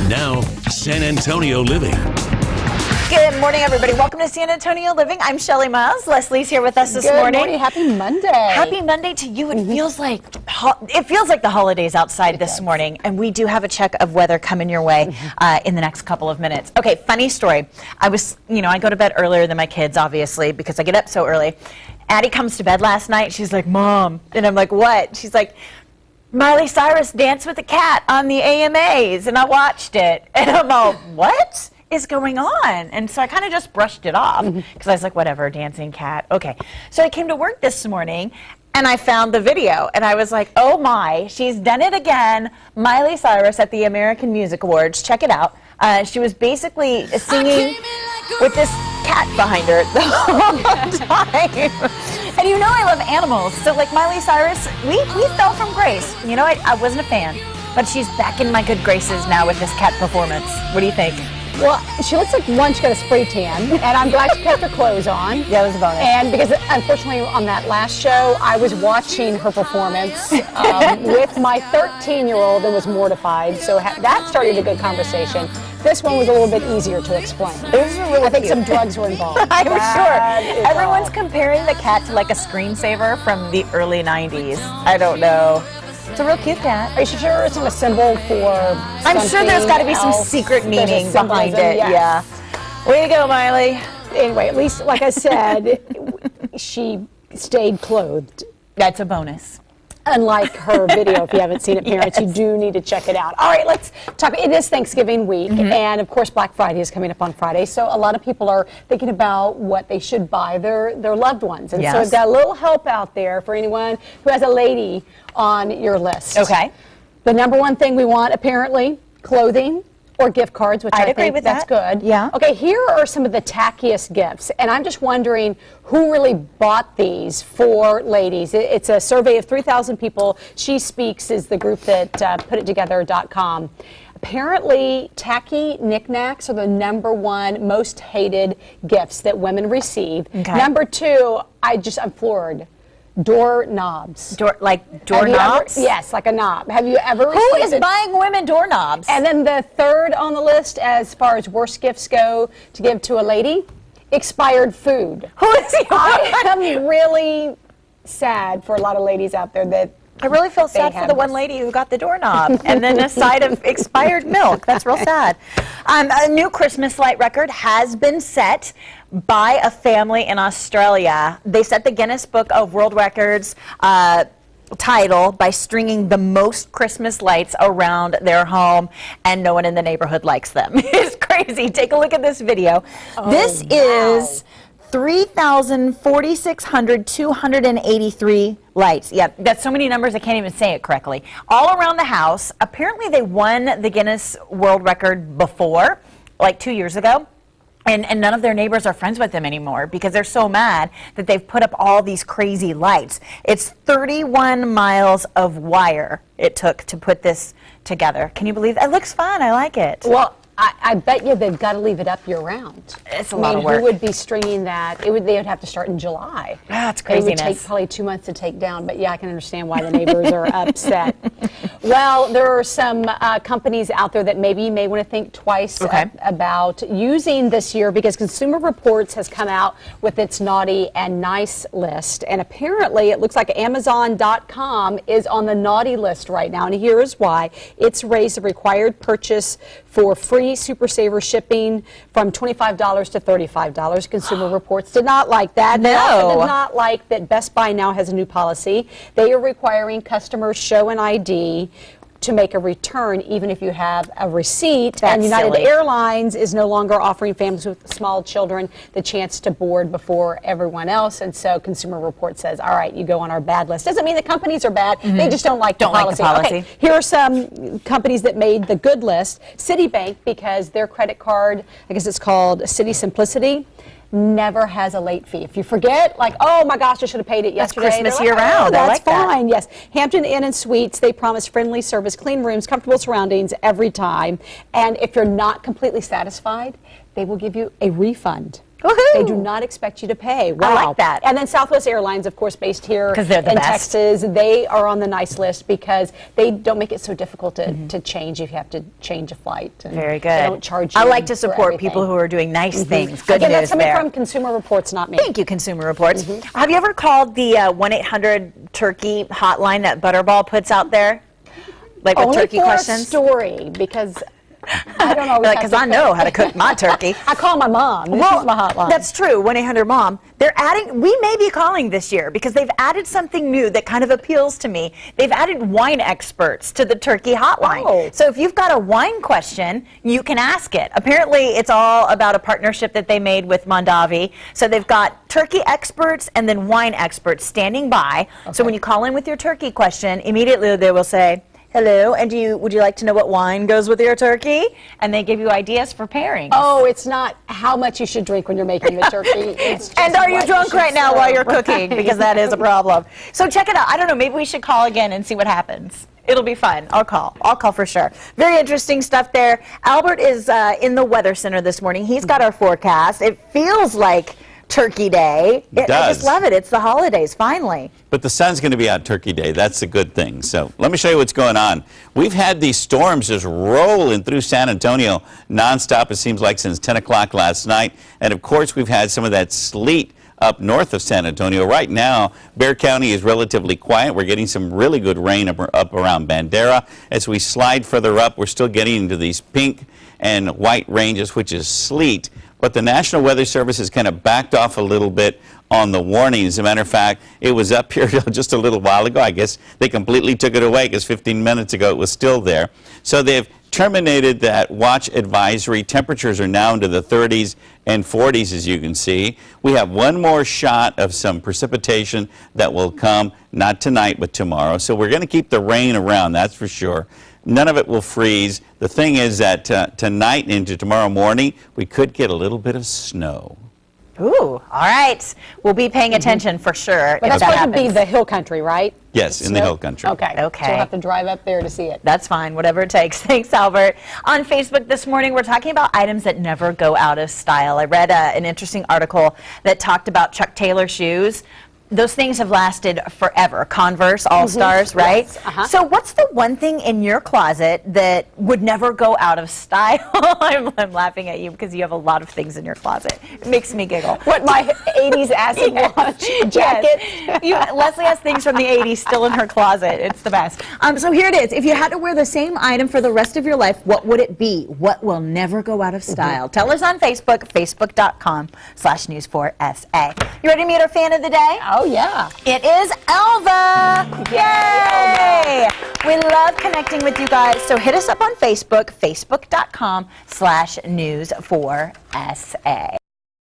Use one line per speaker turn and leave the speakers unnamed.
Now, San Antonio Living.
Good morning, everybody. Welcome to San Antonio Living. I'm Shelly Miles. Leslie's here with us this morning.
Good morning. Happy Monday.
Happy Monday to you. It feels like the holidays outside this morning, and we do have a check of weather coming your way in the next couple of minutes. Okay, funny story. I go to bed earlier than my kids, obviously, because I get up so early. Addie comes to bed last night. She's like, "Mom," and I'm like, "What?" She's like, "Miley Cyrus danced with the cat on the AMAs, and I watched it." And I'm all, "What is going on?" And so I kind of just brushed it off because I was like, whatever, dancing cat. Okay. So I came to work this morning and I found the video and I was like, oh my, she's done it again. Miley Cyrus at the American Music Awards. Check it out. She was basically singing with this cat behind her the whole time. And you know I love animals. So like Miley Cyrus, we fell from grace. You know, I wasn't a fan. But she's back in my good graces now with this cat performance. What do you think?
Well, she looks like one, she got a spray tan, and I'm glad she kept her clothes on.
Yeah, it was a bonus.
And because, unfortunately, on that last show, I was watching her performance with my 13-year-old and was mortified, so that started a good conversation. This one was a little bit easier to explain. I think some drugs were involved.
I'm sure. Everyone's comparing the cat to like a screensaver from the early 90s. I don't know. It's a real cute cat.
Are you sure it's not a symbol for
I'm sure there's got to be some secret meaning behind it.
Yes.
Yeah. Way to go, Miley.
Anyway, at least, like I said, she stayed clothed.
That's a bonus.
Unlike her video, if you haven't seen it, parents, you do need to check it out. All right, let's talk. It is Thanksgiving week, and of course, Black Friday is coming up on Friday. So a lot of people are thinking about what they should buy their loved ones. And so we've got a little help out there for anyone who has a lady on your list.
Okay.
The number one thing we want, apparently, clothing or gift cards, which I think that's good.
Yeah.
Okay, here are some of the tackiest gifts, and I'm just wondering who really bought these for ladies. It's a survey of 3,000 people. She Speaks is the group that putittogether.com. Apparently, tacky knickknacks are the number one most hated gifts that women receive. Okay. Number two, I'm floored. Doorknobs.
Doorknobs?
Yes, like a knob. Have you ever received
Who is buying women doorknobs?
And then the third on the list, as far as worst gifts go to give to a lady, expired food.
Who is he?
I am really sad for a lot of ladies out there that
I really feel sad for the one lady who got the doorknob and then a side of expired milk. That's real sad. A new Christmas light record has been set by a family in Australia. They set the Guinness Book of World Records title by stringing the most Christmas lights around their home, and no one in the neighborhood likes them. It's crazy. Take a look at this video. This is 3,463 lights. Yeah, that's so many numbers I can't even say it correctly. All around the house. Apparently they won the Guinness World Record before, like 2 years ago. And none of their neighbors are friends with them anymore because they're so mad that they've put up all these crazy lights. It's 31 miles of wire it took to put this together. Can you believe that? It looks fun. I like it.
Well, I bet you they've got to leave it up year-round.
It's a lot of work.
Who would be stringing that? They would have to start in July.
That's craziness.
It would take probably 2 months to take down, but yeah, I can understand why the neighbors are upset. Well, there are some companies out there that maybe you may want to think twice about using this year, because Consumer Reports has come out with its naughty and nice list, and apparently it looks like Amazon.com is on the naughty list right now, and here is why. It's raised the required purchase for free Super Saver shipping from $25 to $35. Consumer Reports did not like that.
No.
They also did not like that Best Buy now has a new policy. They are requiring customers show an ID to make a return, even if you have a receipt.
That's
and United
silly.
Airlines is no longer offering families with small children the chance to board before everyone else. And so Consumer Reports says, all right, you go on our bad list. Doesn't mean the companies are bad. They just don't like the policy. Okay, here are some companies that made the good list. Citibank, because their credit card, I guess it's called City Simplicity, never has a late fee. If you forget, like, oh my gosh, I should have paid it yesterday.
That's Christmas
like,
year-round.
That's
I like
fine.
that.
Yes. Hampton Inn and Suites, they promise friendly service, clean rooms, comfortable surroundings every time. And if you're not completely satisfied, they will give you a refund.
Woohoo!
They do not expect you to pay. Wow.
I like that.
And then Southwest Airlines, of course, based here
'Cause they're the
in
best.
Texas, they are on the nice list because they don't make it so difficult to change if you have to change a flight. And
Very good.
They don't charge you.
I like to
for
support people
everything.
who are doing nice things. Good
Again,
news
that's coming
there.
from Consumer Reports, not me.
Thank you, Consumer Reports. Have you ever called the 1-800-TURKEY hotline that Butterball puts out there? Like with
Only
turkey
for
questions?
a story, because I don't always
Because I know how to cook my turkey.
I call my mom. This is my hotline.
That's true, 1-800-MOM. They're adding, we may be calling this year because they've added something new that kind of appeals to me. They've added wine experts to the turkey hotline.
Oh.
So if you've got a wine question, you can ask it. Apparently, it's all about a partnership that they made with Mondavi. So they've got turkey experts and then wine experts standing by. So when you call in with your turkey question, immediately they will say, hello, and would you like to know what wine goes with your turkey? And they give you ideas for pairings.
Oh, it's not how much you should drink when you're making the turkey. It's just
And are you
what
drunk
should
right now while you're
serve.
cooking?
Right.
Because that is a problem. So check it out. I don't know, maybe we should call again and see what happens. It'll be fun. I'll call for sure. Very interesting stuff there. Albert is in the Weather Center this morning. He's got our forecast. It feels like Turkey Day. I just love it. It's the holidays, finally.
But the sun's going to be out Turkey Day. That's a good thing. So let me show you what's going on. We've had these storms just rolling through San Antonio nonstop, it seems like, since 10 o'clock last night. And, of course, we've had some of that sleet up north of San Antonio. Right now, Bexar County is relatively quiet. We're getting some really good rain up around Bandera. As we slide further up, we're still getting into these pink and white ranges, which is sleet. But the National Weather Service has kind of backed off a little bit on the warning. As a matter of fact, it was up here just a little while ago. I guess they completely took it away because 15 minutes ago it was still there. So they've terminated that watch advisory. Temperatures are now into the 30s and 40s, as you can see. We have one more shot of some precipitation that will come, not tonight, but tomorrow. So we're going to keep the rain around, that's for sure. None of it will freeze. The thing is that tonight and into tomorrow morning, we could get a little bit of snow.
Ooh, all right. We'll be paying attention for sure.
But
if
that's
that
supposed to be
happens.
the hill country, right?
Yes, in the hill country.
Okay.
Okay.
So we'll have to drive up there to see it.
That's fine, whatever it takes. Thanks, Albert. On Facebook this morning, we're talking about items that never go out of style. I read an interesting article that talked about Chuck Taylor shoes. Those things have lasted forever. Converse, All-Stars, right?
Yes,
So what's the one thing in your closet that would never go out of style? I'm laughing at you because you have a lot of things in your closet. It makes me giggle.
What, my 80s acid wash jacket?
Yes. Leslie has things from the 80s still in her closet. It's the best. So here it is. If you had to wear the same item for the rest of your life, what would it be? What will never go out of style? Tell us on Facebook, facebook.com/news4sa. You ready to meet our fan of the day?
Oh, yeah.
It is Elva. Yay! We love connecting with you guys. So hit us up on Facebook, facebook.com/news4sa.